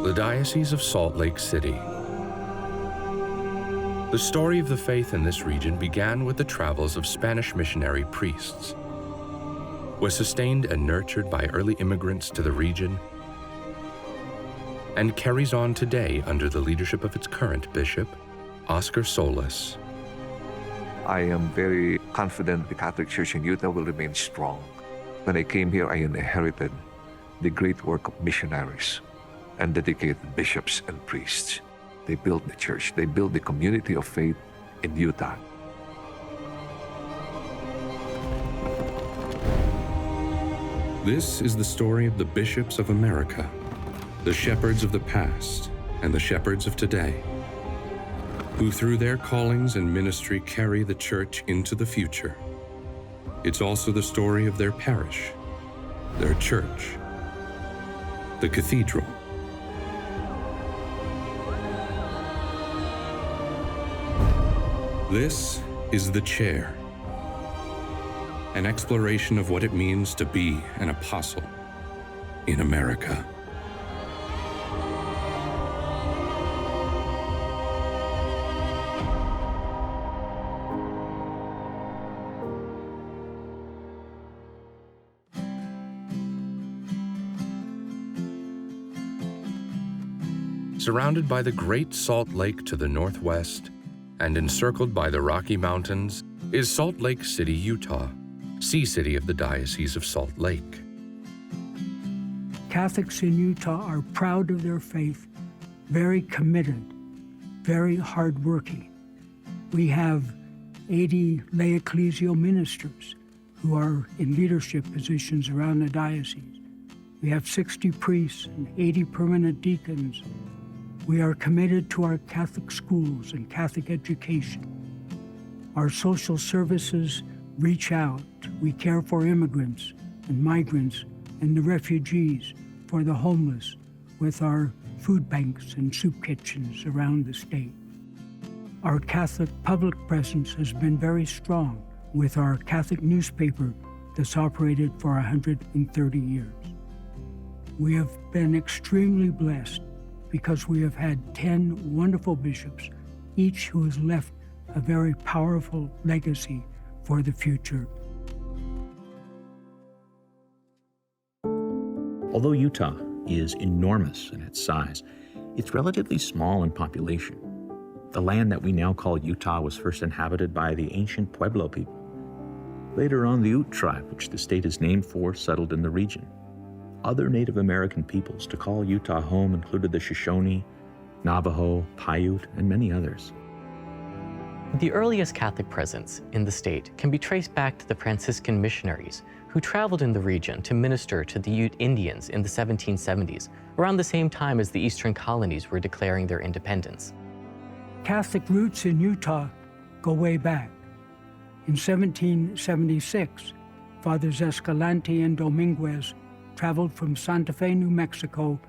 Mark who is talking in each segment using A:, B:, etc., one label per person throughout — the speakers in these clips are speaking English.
A: the Diocese of Salt Lake City. The story of the faith in this region began with the travels of Spanish missionary priests, was sustained and nurtured by early immigrants to the region, and carries on today under the leadership of its current bishop, Oscar Solis.
B: I am very confident the Catholic Church in Utah will remain strong. When I came here, I inherited the great work of missionaries and dedicated bishops and priests. They built the church. They built the community of faith in Utah.
A: This is the story of the bishops of America, the shepherds of the past and the shepherds of today, who through their callings and ministry carry the church into the future. It's also the story of their parish, their church, the Cathedral. This is The Chair, an exploration of what it means to be an apostle in America. Surrounded by the Great Salt Lake to the northwest and encircled by the Rocky Mountains is Salt Lake City, Utah, Sea City of the Diocese of Salt Lake.
C: Catholics in Utah are proud of their faith, very committed, very hardworking. We have 80 lay ecclesial ministers who are in leadership positions around the diocese. We have 60 priests and 80 permanent deacons. We are committed to our Catholic schools and Catholic education. Our social services reach out. We care for immigrants and migrants and the refugees, for the homeless, with our food banks and soup kitchens around the state. Our Catholic public presence has been very strong with our Catholic newspaper that's operated for 130 years. We have been extremely blessed because we have had 10 wonderful bishops, each who has left a very powerful legacy for the future.
D: Although Utah is enormous in its size, it's relatively small in population. The land that we now call Utah was first inhabited by the ancient Pueblo people. Later on, the Ute tribe, which the state is named for, settled in the region. Other Native American peoples to call Utah home included the Shoshone, Navajo, Paiute, and many others.
E: The earliest Catholic presence in the state can be traced back to the Franciscan missionaries who traveled in the region to minister to the Ute Indians in the 1770s, around the same time as the eastern colonies were declaring their independence.
C: Catholic roots in Utah go way back. In 1776, Fathers Escalante and Dominguez traveled from Santa Fe, New Mexico,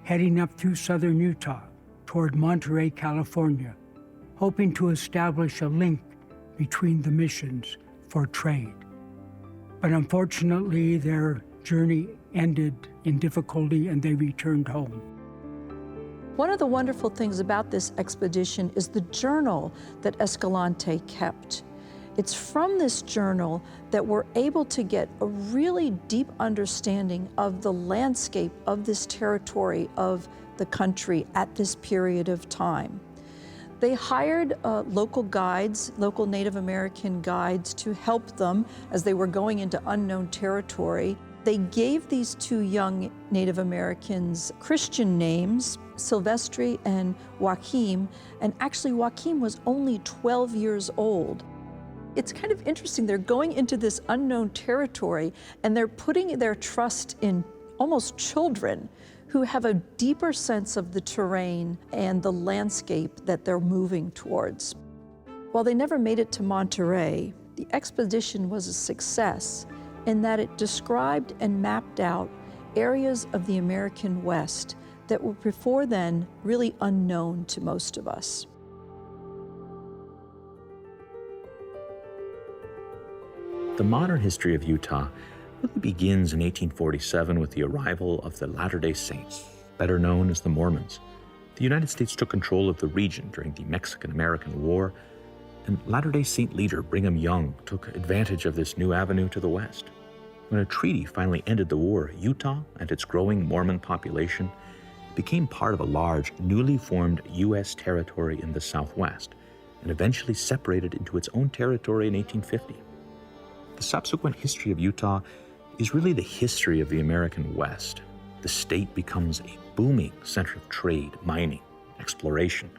C: heading up through southern Utah toward Monterey, California, hoping to establish a link between the missions for trade. But unfortunately, their journey ended in difficulty and they returned home.
F: One of the wonderful things about this expedition is the journal that Escalante kept. It's from this journal that we're able to get a really deep understanding of the landscape of this territory of the country at this period of time. They hired local guides, local Native American guides, to help them as they were going into unknown territory. They gave these two young Native Americans Christian names, Silvestre and Joaquim, and actually Joaquim was only 12 years old. It's kind of interesting, they're going into this unknown territory and they're putting their trust in almost children who have a deeper sense of the terrain and the landscape that they're moving towards. While they never made it to Monterey, the expedition was a success in that it described and mapped out areas of the American West that were before then really unknown to most of us.
D: The modern history of Utah really begins in 1847 with the arrival of the Latter-day Saints, better known as the Mormons. The United States took control of the region during the Mexican-American War, and Latter-day Saint leader Brigham Young took advantage of this new avenue to the west. When a treaty finally ended the war, Utah and its growing Mormon population became part of a large, newly formed U.S. territory in the Southwest, and eventually separated into its own territory in 1850. The subsequent history of Utah is really the history of the American West. The state becomes a booming center of trade, mining, exploration.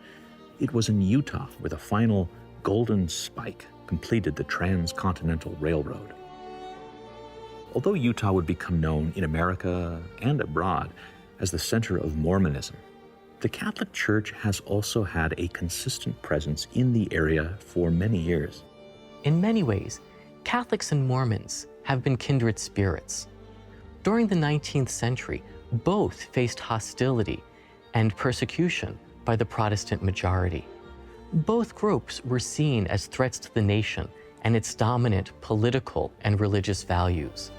D: It was in Utah where the final golden spike completed the Transcontinental Railroad. Although Utah would become known in America and abroad as the center of Mormonism, the Catholic Church has also had a consistent presence in the area for many years.
E: In many ways, Catholics and Mormons have been kindred spirits. During the 19th century, both faced hostility and persecution by the Protestant majority. Both groups were seen as threats to the nation and its dominant political and religious values.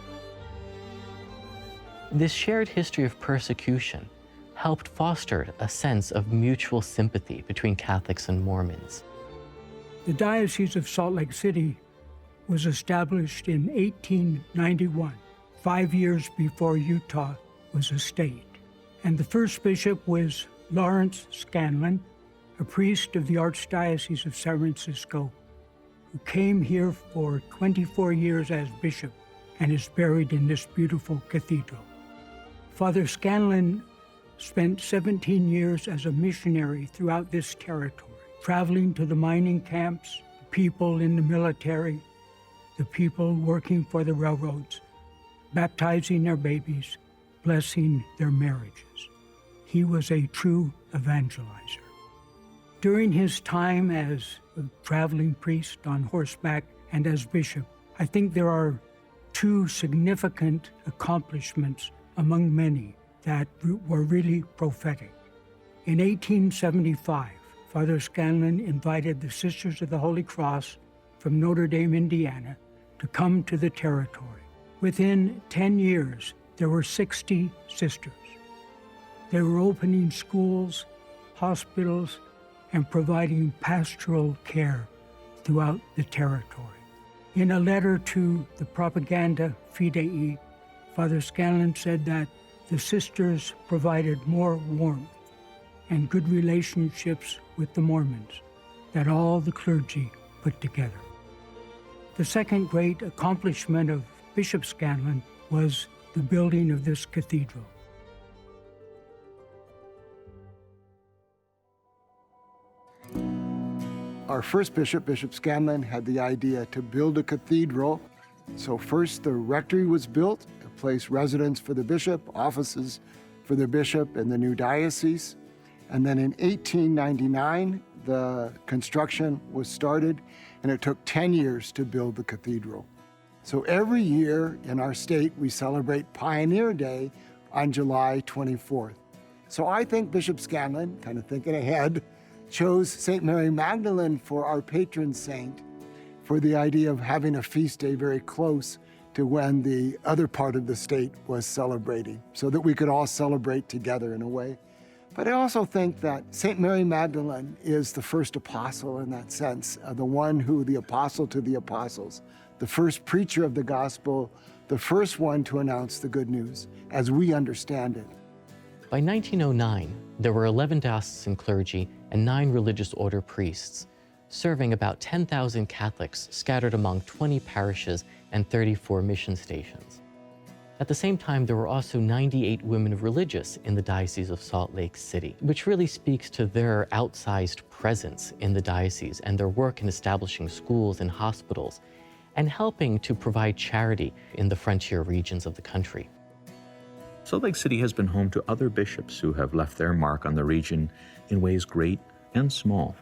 E: This shared history of persecution helped foster a sense of mutual sympathy between Catholics and Mormons.
C: The Diocese of Salt Lake City was established in 1891, 5 years before Utah was a state. And the first bishop was Lawrence Scanlon, a priest of the Archdiocese of San Francisco, who came here for 24 years as bishop and is buried in this beautiful cathedral. Father Scanlon spent 17 years as a missionary throughout this territory, traveling to the mining camps, the people in the military, the people working for the railroads, baptizing their babies, blessing their marriages. He was a true evangelizer. During his time as a traveling priest on horseback and as bishop, I think there are two significant accomplishments among many that were really prophetic. In 1875, Father Scanlon invited the Sisters of the Holy Cross from Notre Dame, Indiana, to come to the territory. Within 10 years, there were 60 sisters. They were opening schools, hospitals, and providing pastoral care throughout the territory. In a letter to the Propaganda Fidei, Father Scanlon said that the sisters provided more warmth and good relationships with the Mormons than all the clergy put together. The second great accomplishment of Bishop Scanlon was the building of this cathedral.
G: Our first bishop, Bishop Scanlon, had the idea to build a cathedral. So first the rectory was built, a place residence for the bishop, offices for the bishop in the new diocese. And then in 1899, the construction was started, and it took 10 years to build the cathedral. So every year in our state, we celebrate Pioneer Day on July 24th. So I think Bishop Scanlon, kind of thinking ahead, chose St. Mary Magdalene for our patron saint, for the idea of having a feast day very close to when the other part of the state was celebrating, so that we could all celebrate together in a way. But I also think that St. Mary Magdalene is the first apostle in that sense, the one who, the apostle to the apostles, the first preacher of the gospel, the first one to announce the good news, as we understand it.
E: By 1909, there were 11 diocesan clergy and 9 religious order priests, serving about 10,000 Catholics scattered among 20 parishes and 34 mission stations. At the same time, there were also 98 women religious in the Diocese of Salt Lake City, which really speaks to their outsized presence in the diocese and their work in establishing schools and hospitals and helping to provide charity in the frontier regions of the country.
D: Salt Lake City has been home to other bishops who have left their mark on the region in ways great and small.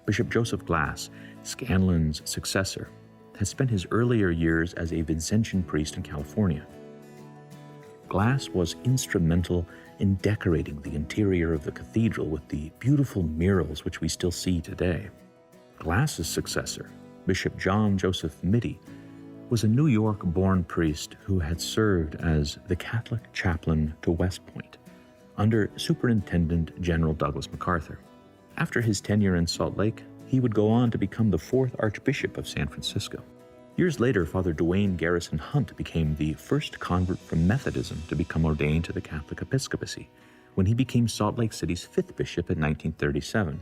D: Bishop Joseph Glass, Scanlon's successor, has spent his earlier years as a Vincentian priest in California. Glass was instrumental in decorating the interior of the cathedral with the beautiful murals which we still see today. Glass's successor, Bishop John Joseph Mitty, was a New York-born priest who had served as the Catholic chaplain to West Point, under Superintendent General Douglas MacArthur. After his tenure in Salt Lake, he would go on to become the 4th Archbishop of San Francisco. Years later, Father Duane Garrison Hunt became the first convert from Methodism to become ordained to the Catholic episcopacy, when he became Salt Lake City's 5th bishop in 1937.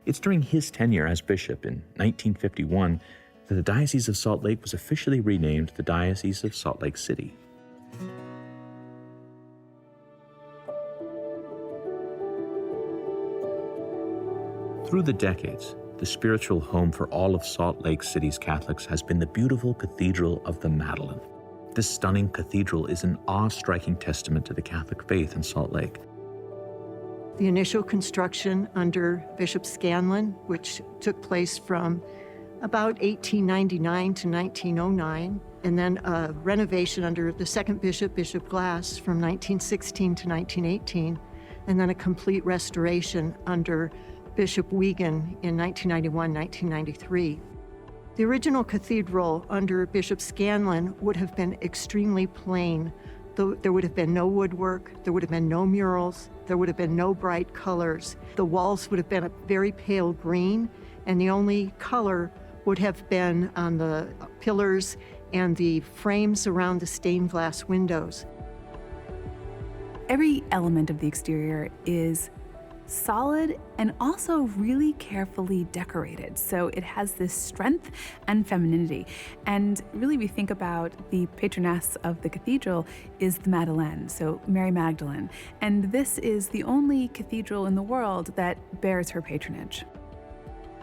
D: It's during his tenure as bishop in 1951 that the Diocese of Salt Lake was officially renamed the Diocese of Salt Lake City. Through the decades, the spiritual home for all of Salt Lake City's Catholics has been the beautiful Cathedral of the Madeleine. This stunning cathedral is an awe-striking testament to the Catholic faith in Salt Lake.
H: The initial construction under Bishop Scanlon, which took place from about 1899 to 1909, and then a renovation under the second bishop, Bishop Glass, from 1916 to 1918, and then a complete restoration under Bishop Wiegand in 1991-1993. The original cathedral under Bishop Scanlon would have been extremely plain. There would have been no woodwork, there would have been no murals, there would have been no bright colors. The walls would have been a very pale green, and the only color would have been on the pillars and the frames around the stained glass windows.
I: Every element of the exterior is solid and also really carefully decorated. So it has this strength and femininity. And really, we think about the patroness of the cathedral is the Madeleine, so Mary Magdalene. And this is the only cathedral in the world that bears her patronage.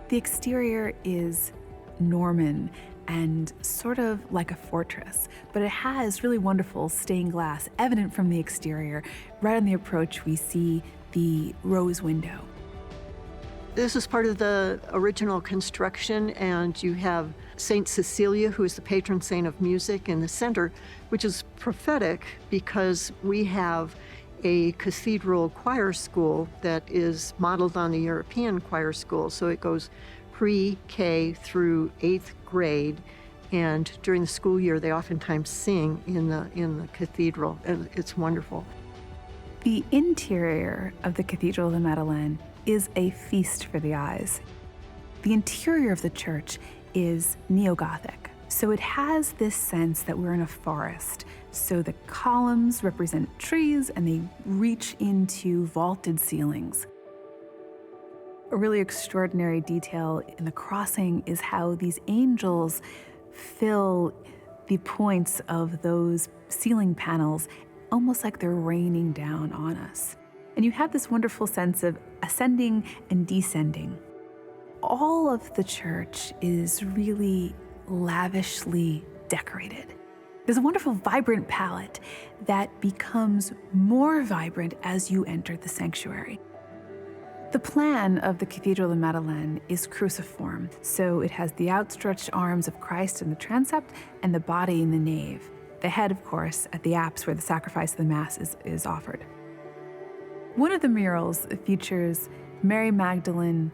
I: The exterior is Norman and sort of like a fortress, but it has really wonderful stained glass evident from the exterior. Right on the approach, we see the rose window.
H: This is part of the original construction, and you have Saint Cecilia, who is the patron saint of music, in the center, which is prophetic because we have a cathedral choir school that is modeled on the European choir school. So it goes pre-K through 8th grade, and during the school year they oftentimes sing in the cathedral, and it's wonderful.
I: The interior of the Cathedral of the Madeleine is a feast for the eyes. The interior of the church is neo-Gothic, so it has this sense that we're in a forest. So the columns represent trees and they reach into vaulted ceilings. A really extraordinary detail in the crossing is how these angels fill the points of those ceiling panels almost like they're raining down on us. And you have this wonderful sense of ascending and descending. All of the church is really lavishly decorated. There's a wonderful vibrant palette that becomes more vibrant as you enter the sanctuary. The plan of the Cathedral of the Madeleine is cruciform, so it has the outstretched arms of Christ in the transept and the body in the nave. The head, of course, at the apse where the sacrifice of the Mass is offered. One of the murals features Mary Magdalene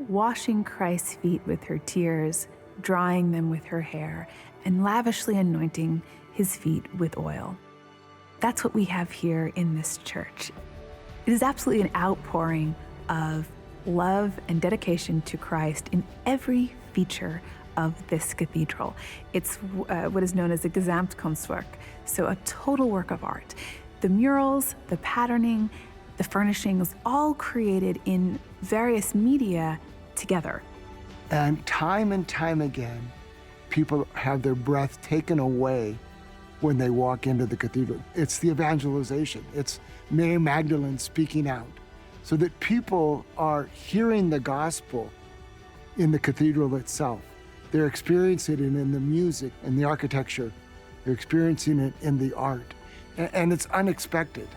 I: washing Christ's feet with her tears, drying them with her hair, and lavishly anointing his feet with oil. That's what we have here in this church. It is absolutely an outpouring of love and dedication to Christ in every feature of this cathedral. It's what is known as a Gesamtkunstwerk, so a total work of art. The murals, the patterning, the furnishings, all created in various media together.
G: And time again, people have their breath taken away when they walk into the cathedral. It's the evangelization. It's Mary Magdalene speaking out so that people are hearing the gospel in the cathedral itself. They're experiencing it in the music and the architecture. They're experiencing it in the art. And it's unexpected.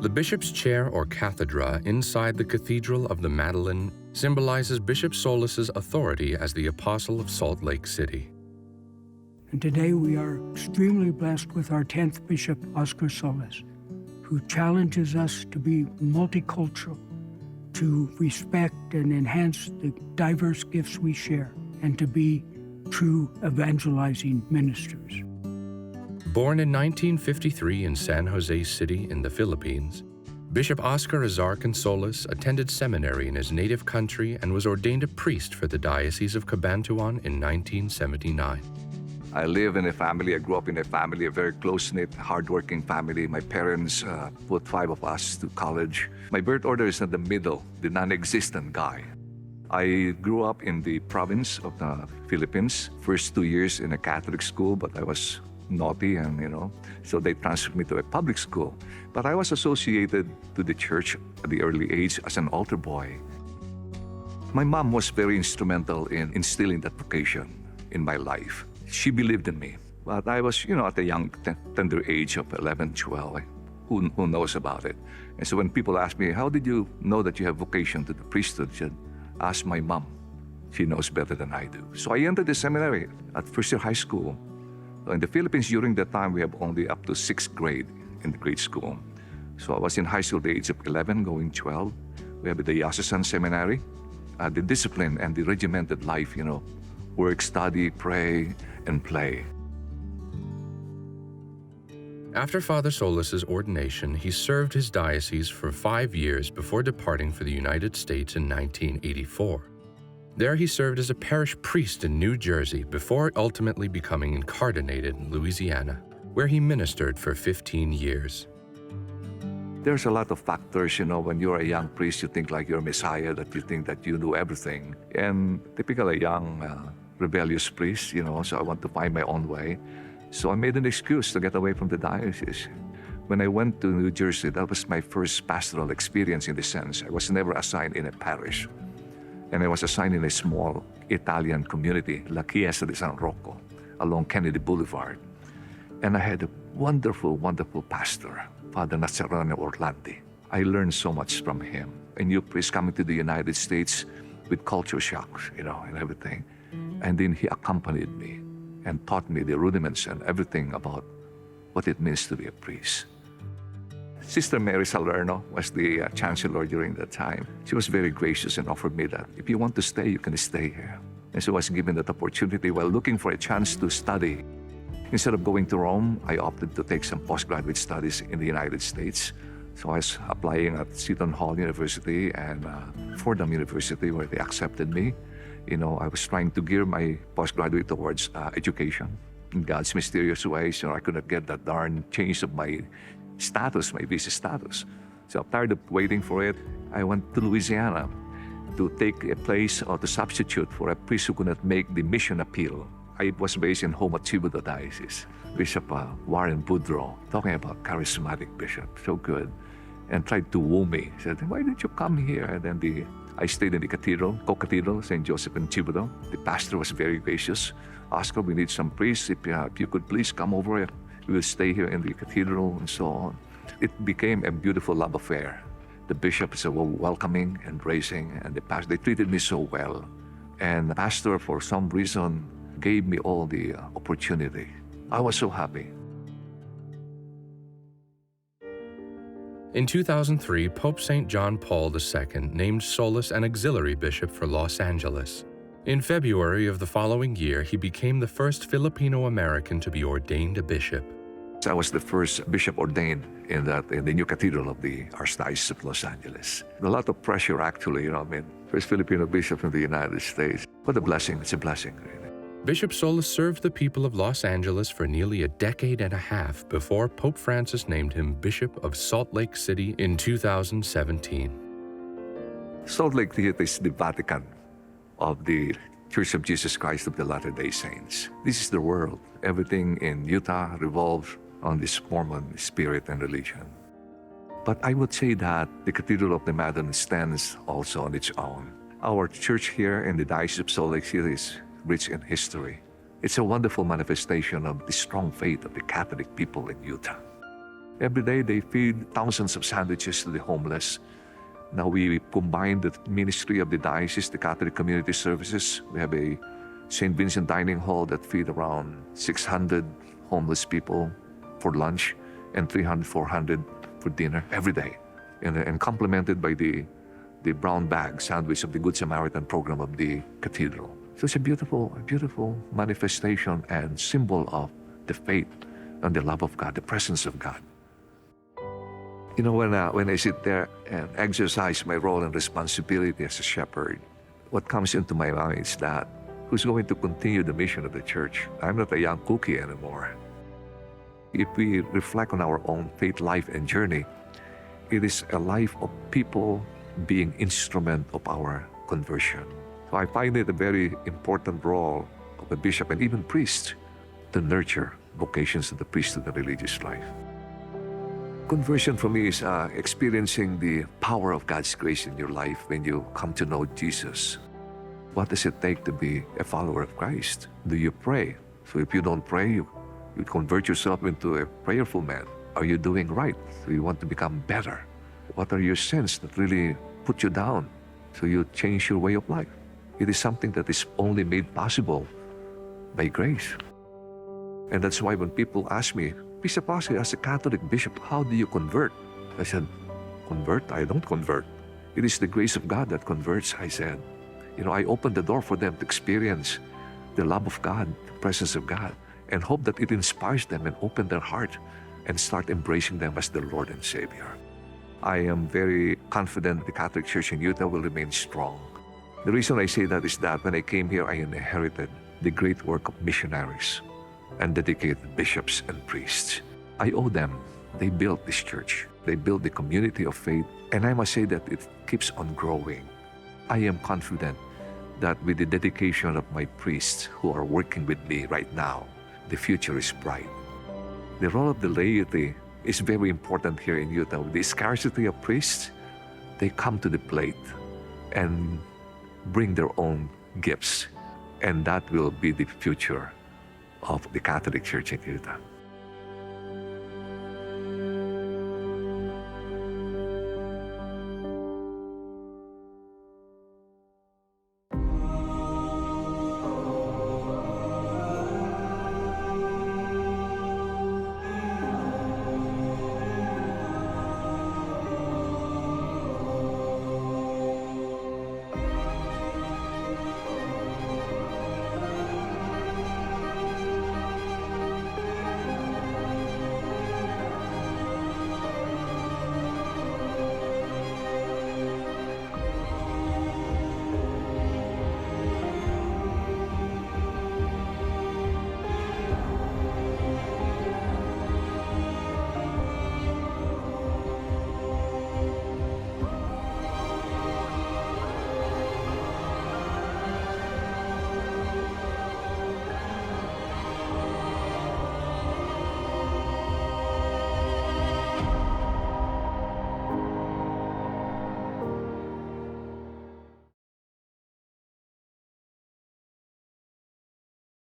A: The bishop's chair or cathedra inside the Cathedral of the Madeleine symbolizes Bishop Solis's authority as the apostle of Salt Lake City.
C: And today we are extremely blessed with our 10th Bishop, Oscar Solis, who challenges us to be multicultural, to respect and enhance the diverse gifts we share, and to be true evangelizing ministers.
A: Born in 1953 in San Jose City in the Philippines, Bishop Oscar Azarcan Solis attended seminary in his native country and was ordained a priest for the Diocese of Cabanatuan in 1979.
B: I live in a family, I grew up in a family, a very close-knit, hardworking family. My parents put 5 of us to college. My birth order is in the middle, the non-existent guy. I grew up in the province of the Philippines, first 2 years in a Catholic school, but I was naughty and, so they transferred me to a public school. But I was associated to the church at the early age as an altar boy. My mom was very instrumental in instilling that vocation in my life. She believed in me. But I was, at a young, tender age of 11, 12. Who knows about it? And so when people ask me, how did you know that you have vocation to the priesthood? I said, ask my mom. She knows better than I do. So I entered the seminary at first year high school. In the Philippines, during that time, we have only up to 6th grade in the grade school. So I was in high school at the age of 11, going 12. We have the Diocesan seminary. The discipline and the regimented life, work, study, pray, and play.
A: After Father Solis's ordination, he served his diocese for 5 years before departing for the United States in 1984. There he served as a parish priest in New Jersey before ultimately becoming incardinated in Louisiana, where he ministered for 15 years.
B: There's a lot of factors, when you're a young priest, you think like you're a messiah, that you think that you know everything. And typically a young, rebellious priest, so I want to find my own way. So I made an excuse to get away from the diocese. When I went to New Jersey, that was my first pastoral experience in the sense. I was never assigned in a parish. And I was assigned in a small Italian community, La Chiesa di San Rocco, along Kennedy Boulevard. And I had a wonderful, wonderful pastor, Father Nazareno Orlandi. I learned so much from him. A new priest coming to the United States with culture shocks, and everything. And then he accompanied me and taught me the rudiments and everything about what it means to be a priest. Sister Mary Salerno was the chancellor during that time. She was very gracious and offered me that if you want to stay, you can stay here. And so I was given that opportunity while looking for a chance to study. Instead of going to Rome, I opted to take some postgraduate studies in the United States. So I was applying at Seton Hall University and Fordham University, where they accepted me. I was trying to gear my postgraduate towards education. In God's mysterious ways, I couldn't get that darn change of my status, my visa status. So I'm tired of waiting for it. I went to Louisiana to take a place or to substitute for a priest who could not make the mission appeal. I was based in Houma Thibodeau Diocese. Bishop Warren Boudreau, talking about charismatic bishop, so good, and tried to woo me. He said, why didn't you come here? And then I stayed in the cathedral, co-cathedral, St. Joseph in Thibodeau. The pastor was very gracious. Oscar, we need some priests. If you could please come over, we will stay here in the cathedral and so on. It became a beautiful love affair. The bishops were welcoming and embracing, and the pastor, they treated me so well. And the pastor, for some reason, gave me all the opportunity. I was so happy.
A: In 2003, Pope St. John Paul II named Solis an auxiliary bishop for Los Angeles. In February of the following year, he became the first Filipino-American to be ordained a bishop.
B: I was the first bishop ordained in the new cathedral of the Archdiocese of Los Angeles. A lot of pressure, actually, first Filipino bishop in the United States. What a blessing. It's a blessing, really.
A: Bishop Solis served the people of Los Angeles for nearly a decade and a half before Pope Francis named him Bishop of Salt Lake City in 2017.
B: Salt Lake City is the Vatican of the Church of Jesus Christ of the Latter-day Saints. This is the world. Everything in Utah revolves on this Mormon spirit and religion. But I would say that the Cathedral of the Madeleine stands also on its own. Our church here in the Diocese of Salt Lake City is rich in history. It's a wonderful manifestation of the strong faith of the Catholic people in Utah. Every day they feed thousands of sandwiches to the homeless. Now we combine the ministry of the diocese, the Catholic Community Services. We have a St. Vincent Dining Hall that feed around 600 homeless people for lunch and 300, 400 for dinner every day. And complemented by the brown bag sandwich of the Good Samaritan program of the cathedral. So it's a beautiful manifestation and symbol of the faith and the love of God, the presence of God. You know, when I sit there and exercise my role and responsibility as a shepherd, what comes into my mind is that who's going to continue the mission of the church? I'm not a young cookie anymore. If we reflect on our own faith life and journey, it is a life of people being instrument of our conversion. So I find it a very important role of a bishop and even priest to nurture vocations of the priesthood and religious life. Conversion for me is experiencing the power of God's grace in your life when you come to know Jesus. What does it take to be a follower of Christ? Do you pray? So if you don't pray, you convert yourself into a prayerful man. Are you doing right? So you want to become better. What are your sins that really put you down? So you change your way of life. It is something that is only made possible by grace. And that's why when people ask me, Bishop Oscar, as a Catholic bishop, how do you convert? I said, convert? I don't convert. It is the grace of God that converts, I said. You know, I open the door for them to experience the love of God, the presence of God, and hope that it inspires them and open their heart and start embracing them as their Lord and Savior. I am very confident the Catholic Church in Utah will remain strong. The reason I say that is that when I came here, I inherited the great work of missionaries and dedicated bishops and priests. I owe them. They built this church. They built the community of faith, and I must say that it keeps on growing. I am confident that with the dedication of my priests who are working with me right now, the future is bright. The role of the laity is very important here in Utah. With the scarcity of priests, they come to the plate and bring their own gifts, and that will be the future of the Catholic Church in Utah.